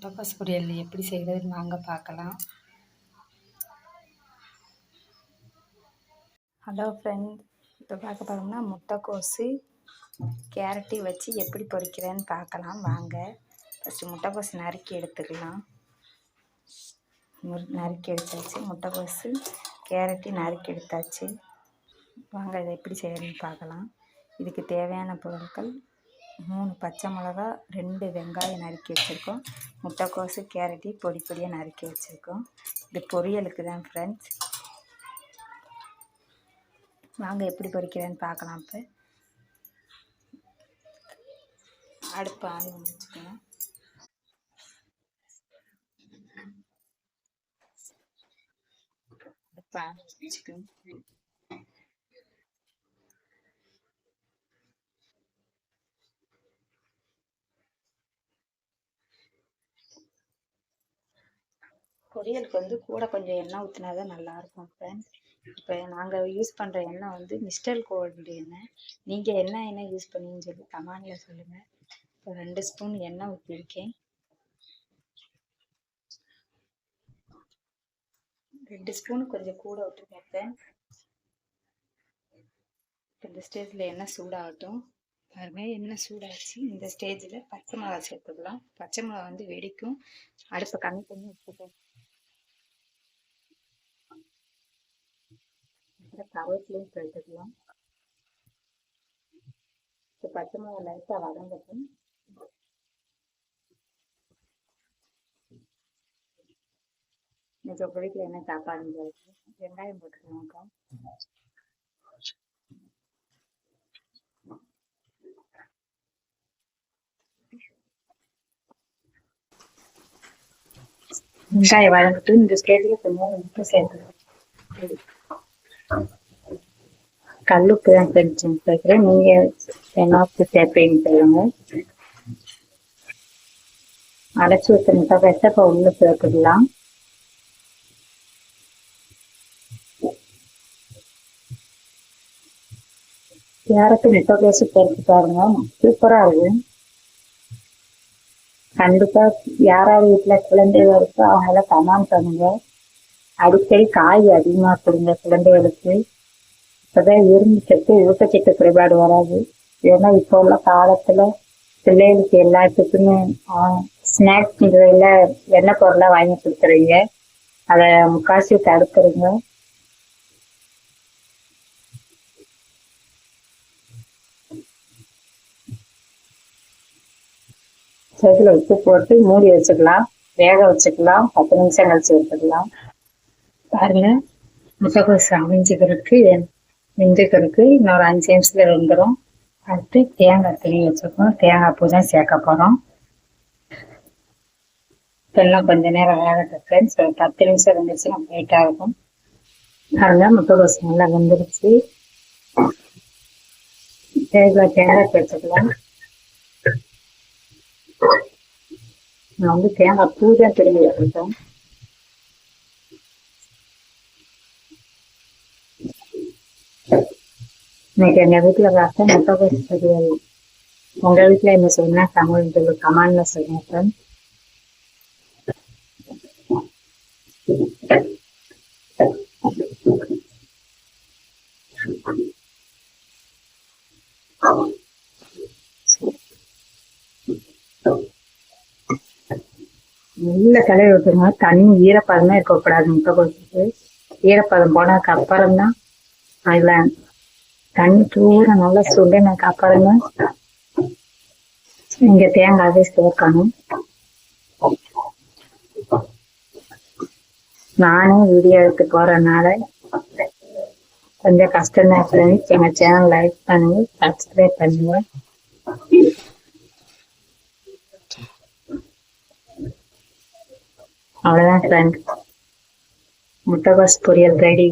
முட்டைக்கோஸ் பொரியல் எப்படி செய்கிறதுன்னு வாங்க பார்க்கலாம். ஹலோ ஃப்ரெண்ட், இப்போ பார்க்க போகிறோம்னா முட்டைக்கோஸு கேரட்டி வச்சு எப்படி பொரிக்கிறேன்னு பார்க்கலாம் வாங்க. ஃபஸ்ட்டு முட்டைக்கோஸ் நறுக்கி எடுத்துக்கலாம். நறுக்கி எடுத்தாச்சு. முட்டைக்கோஸு கேரட்டி நறுக்கி எடுத்தாச்சு. வாங்க இதை எப்படி செய்யணும்னு பார்க்கலாம். இதுக்கு தேவையான பொருட்கள் 3 பச்சை மிளகா, 2 வெங்காயம் நறுக்கி வச்சுருக்கோம். முட்டைக்கோஸு கேரட்டி பொடி பொடியாக நறுக்கி வச்சுருக்கோம். இது பொரியலுக்கு தான் ஃப்ரெண்ட்ஸ். வாங்க எப்படி பொரிக்கிறேன்னு பார்க்கலாம். இப்போ அடுப்பு ஆன் பண்ணி வச்சுக்கணும். அடுப்பு ஆன் வச்சுக்கணும். பொரியலுக்கு கூட கொஞ்சம் எண்ணெய் ஊற்றினா தான் நல்லாயிருக்கும் ஃப்ரெண்ட்ஸ். இப்போ நாங்கள் யூஸ் பண்ணுற எண்ணெய் மிஸ்டர் கோல்டு எண்ணெய். நீங்கள் என்ன எண்ணெய் யூஸ் பண்ணுவீங்கன்னு சொல்லி கமெண்டில் சொல்லுங்கள். இப்போ 2 ஸ்பூன் எண்ணெய் ஊற்றிருக்கேன். 2 ஸ்பூன் கொஞ்சம் கூட விட்டுருக்கேன். இந்த ஸ்டேஜில் எண்ணெய் சூடாகட்டும். பாருங்க, எண்ணெய் சூடாச்சு. இந்த ஸ்டேஜில் பச்சை மிளகா சேர்த்துக்கலாம். பச்சை மிளகா வெடிக்கும். அடுப்பை கம்மி பண்ணி வச்சுக்கோங்க. கருவேப்பிலையும் சேர்த்துக்கலாம். இப்போ பச்சை மிளகா லைட்டாக வதங்கட்டும். கொஞ்சம் பிடிக்கல என்ன சாப்பாடு வெங்காயம் போட்டுக்கலாம்க்கா. வெங்காயம் வதங்கிட்டு இந்த ஸ்டேஜில் கொஞ்சம் உப்பு சேர்த்துக்கலாம். கல்லுப்பு தான் சேர்க்குறேன். நீங்கள் என்ன உப்பு சேர்ப்பீங்கன்னு சொல்லுங்க. அரைச்சி ஊற்ற முட்டைக்கோஸை இப்போ உள்ள சேர்த்துக்கலாம். யாருக்கு முட்டைக்கோஸு சேர்த்து பாருங்க, சூப்பராக இருக்கும். கண்டிப்பாக யாராவது வீட்டில் குழந்தைகள் இருக்கோ அவங்கள கமெண்ட் பண்ணுங்க. அடிக்கடி காய் அதிகமாக கொடுங்க குழந்தைகளுக்கு. இப்போதான் இரும்பு சத்து, ஊட்டச்சத்து குறைபாடு வராது. ஏன்னா இப்போ உள்ள காலத்தில் பிள்ளைகளுக்கு எல்லாத்துக்குமே ஸ்நாக்ஸ் இதில் எண்ணெய் பொருளாக வாங்கி கொடுத்துறீங்க. அதை முக்காசி தடுத்துருங்க. சைடில் உப்பு போட்டு மூடி வச்சுக்கலாம். வேக வச்சுக்கலாம். 10 நிமிஷம் கழிச்சு வச்சுக்கலாம். பாருங்க, முட்டைக்கோஸ் வெஞ்சிக்கிறதுக்கு இன்னொரு 5 நிமிஷத்துல வெந்துடும். அடுத்து தேங்காய் திருவி வச்சுருக்கோம். தேங்காய் பூ தான் சேர்க்க போகிறோம். எல்லாம் கொஞ்ச நேரம் வேகட்டும் ஃப்ரெண்ட்ஸ். ஒரு 10 நிமிஷம் வெந்துருச்சு. நம்ம லேட்டாக இருக்கும். பாருங்க, முட்டைக்கோஸ் நல்லா வெந்துருச்சு. தேங்காய் வச்சுக்கலாம். நான் தேங்காய் பூ தான் திரும்பி வச்சுருக்கேன். இன்னைக்கு எங்கள் வீட்டில் பார்த்தா முட்டைக்கோஸ் பொரியல். உங்கள் வீட்டில் என்ன சொன்னா தமிழ் கமெண்ட்ல சொல்லுங்க ஃப்ரெண்ட். நல்ல கலர் விட்டுருங்க. தண்ணி ஈரப்பதமே இருக்கக்கூடாது. முட்டைக்கோஸுக்கு ஈரப்பதம் போனதுக்கு அப்புறம் தான் அதில் தண்ணி தூர நல்லா சுண்டனதுக்கு அப்புறமா நீங்க தேங்காவே சேர்க்கணும். நானே வீடியோ எடுத்து போறதுனால கொஞ்சம் கஷ்டம் தான் ஃப்ரெண்ட்ஸ். எங்க சேனல் லைக் பண்ணுங்க, சப்ஸ்கிரைப் பண்ணுங்க. அவ்வளவுதான் ஃப்ரெண்ட்ஸ், முட்டைக்கோஸ் பொரியல் ரெடி.